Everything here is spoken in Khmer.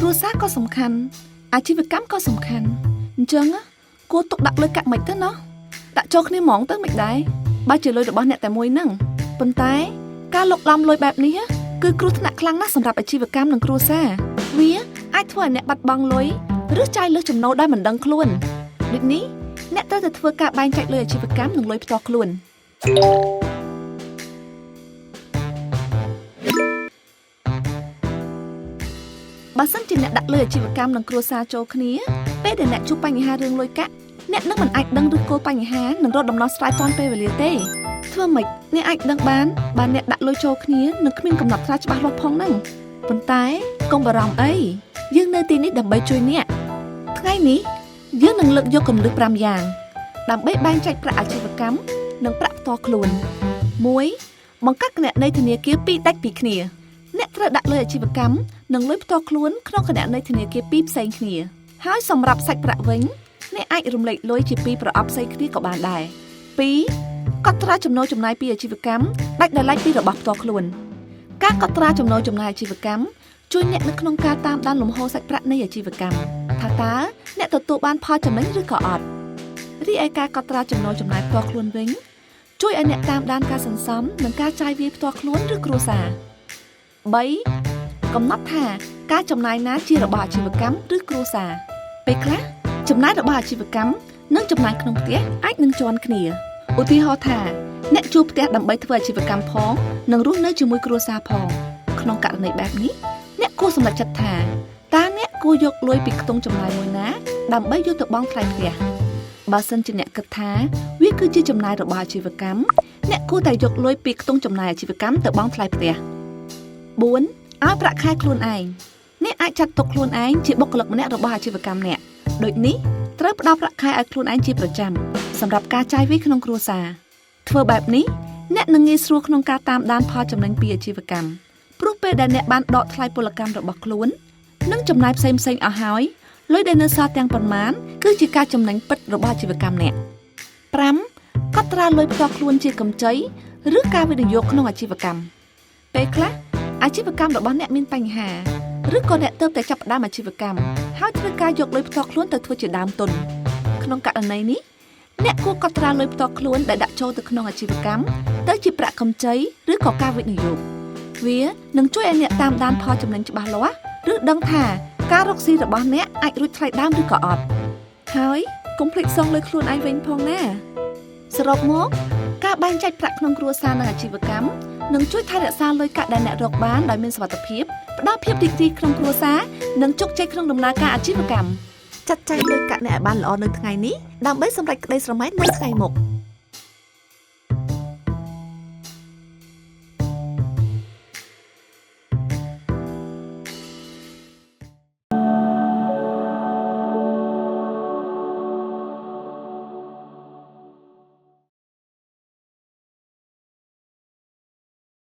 គ្រួសារក៏សំខាន់អាជីវកម្មក៏សំខាន់អញ្ចឹងគួរទុកដាក់លុយកាក់មិនទៅណោះដាក់ចូលគ្នាហ្មងទៅមិនដែរបើជាលុយរបស់អ្នកតែមួយហ្នឹងប៉ុន្តែការលុកឡំលុយបែបនេះគឺគ្រោះថ្នាក់ខ្លាំងណាស់សម្រាប់អាជីវកម្មនិងគ្រួសារវាអាចធ្វើឲ្យអ្នកបាត់បង់លុយឬចាយលើសចំណូលដោយមិនដឹងខ្លួនដូចនេះអ្នកត្រូវតែធ្វើការបែងចែកលុយអាជីវកម្មនិងលុយផ្ទាល់ខ្លួនបើសិនជាអ្នកដាក់លុយអាជីវកម្មនិងគ្រួសារចូលគ្នាពេលដែលអ្នកជួបបញ្ហារឿងលុយកាក់អ្នកនឹងមិនអាចដឹងឬគោលបញ្ហានិងរកដំណោះស្រាយទាន់ពេលវេលាទេធ្វើម៉េចអ្នកអាចដឹងបានបើអ្នកដាក់លុយចូលគ្នានឹងគ្មានកំណត់ត្រាច្បាស់លាស់ផងហ្នឹងប៉ុន្តែកុំបារម្ភអីយើងនៅទីនេះដើម្បីជួយអ្នកថ្ងៃនេះយើងនឹងលើកយកគន្លឹះ5យ៉ាងដើម្បីបែងចែកប្រាក់អាជីវកម្មនិងប្រាក់ផ្ទាល់ខ្លួន 1. បង្កើតគណនីធនាគារ2ដាច់ពីគ្នាអ្នកត្រូវដាក់លុយអាជីវកម្មនិងលុយផ្ទាល់ខ្លួនក្នុងគណនីធនាគារ2ផ្សេងគ្នាហើយសម្រាប់សាច់ប្រាក់វិញអ្នកអាចរំលែកលុយជា2ប្រអប់ផ្សេងគ្នាក៏បានដែរ 2. កត់ត្រាចំណូលចំណាយពីអាជីវកម្មដាច់ដោយឡែកពីរបស់ផ្ទាល់ខ្លួនការកត់ត្រាចំណូលចំណាយអាជីវកម្មជួយអ្នកនៅក្នុងការតាមដានលំហូរសាច់ប្រាក់នៃអាជីវកម្មថាតើអ្នកទទួលបានផលចំណេញឬក៏អត់រីឯការកត់ត្រាចំណូលចំណាយផ្ទាល់ខ្លួនវិញជួយឲ្យអ្នកតាមដានការសន្សំនិងការចាយវាយផ្ទាល់ខ្លួនឬគ្រួសារ 3. កំណត់ថាការចំណាយណាជារបស់អាជីវកម្មឬគ្រួសារពេលខ្លះចំណាយរបស់អាជីវកម្មនិងចំណាយក្នុងផ្ទះអាចនឹងជាន់គ្នាឧទាហរណ៍ថាអ្នកជួលផ្ទះដើម្បីធ្វើអាជីវកម្មផងនិងរស់នៅជាមួយគ្រួសារផងក្នុងករណីបែបនេះអ្នកគួរសម្រេចចិត្តថាតើអ្នកគួរយកលុយពីខ្ទង់ចំណាយមួយណាដើម្បីយកទៅបង់ថ្លៃផ្ទះបើសិនជាអ្នកគិតថាវាគឺជាចំណាយរបស់អាជីវកម្មអ្នកគួរតែយកលុយពីខ្ទង់ចំណាយអាជីវកម្មទៅបង់ថ្លៃផ្ទះ 4. ឲ្យប្រាក់ខែខ្លួនឯងអ្នកអាចចាត់ទុកខ្លួនឯងជាបុគ្គលិកម្នាក់របស់អាជីវកម្មអ្នកដូចនេះត្រូវផ្ដល់ប្រាក់ខែឲ្យខ្លួនឯងជាប្រចាំសម្រាប់ការចាយវាយក្នុងគ្រួសារធ្វើបែបនេះអ្នកនឹងងាយស្រួលក្នុងការតាមដានផលចំណេញពីអាជីវកម្មព្រោះពេលដែលអ្នកបានដកថ្លៃពលកម្មរបស់ខ្លួននិងចំណាយផ្សេងៗអស់ហើយលុយដែលនៅសល់ទាំងប៉ុន្មានគឺជាការចំណេញពិតរបស់អាជីវកម្មអ្នក 5. កត់ត្រាលុយផ្ទាល់ខ្លួនជាកម្ចីឬការវិនិយោគក្នុងអាជីវកម្មពេលខ្លះអាជីវកម្មរបស់អ្នកមានបញ្ហាឬក៏អ្នកទើបតែចាប់ផ្ដើមអាជីវកម្មហើយត្រូវការយកលុយផ្ទាល់ខ្លួនទៅធ្វើជាដើមទុនក្នុងករណីនេះអ្នកគួរកត់ត្រាលុយផ្ទាល់ខ្លួនដែលដាក់ចូលទៅក្នុងអាជីវកម្មទៅជាប្រាក់កម្ចីឬក៏ការវិនិយោគវានឹងជួយឲ្យអ្នកតាមដានផលចំណេញច្បាស់លាស់ឬដឹងថាការរកស៊ីរបស់អ្នកអាចរួចថ្លៃដើមឬក៏អត់ហើយកុំភ្លេចសងលុយខ្លួនឯងវិញផងណាសរុបមកការបែងចែកប្រាក់ក្នុងគ្រួសារនិងអាជីវកម្មនឹងជួយថែរក្សាលុយកាក់ដែលអ្នករកបានដោយមានសុវត្ថិភាពផ្ដល់ភាពរីករាយក្នុងគ្រួសារនិងជោគជ័យក្នុងដំណើរការអាជីវកម្មចាត់ចែងលុយកាក់អ្នកឲ្យបានល្អនៅថ្ងៃនេះដើម្បីសម្រេចក្តីស្រមៃនៅថ្ងៃមុខ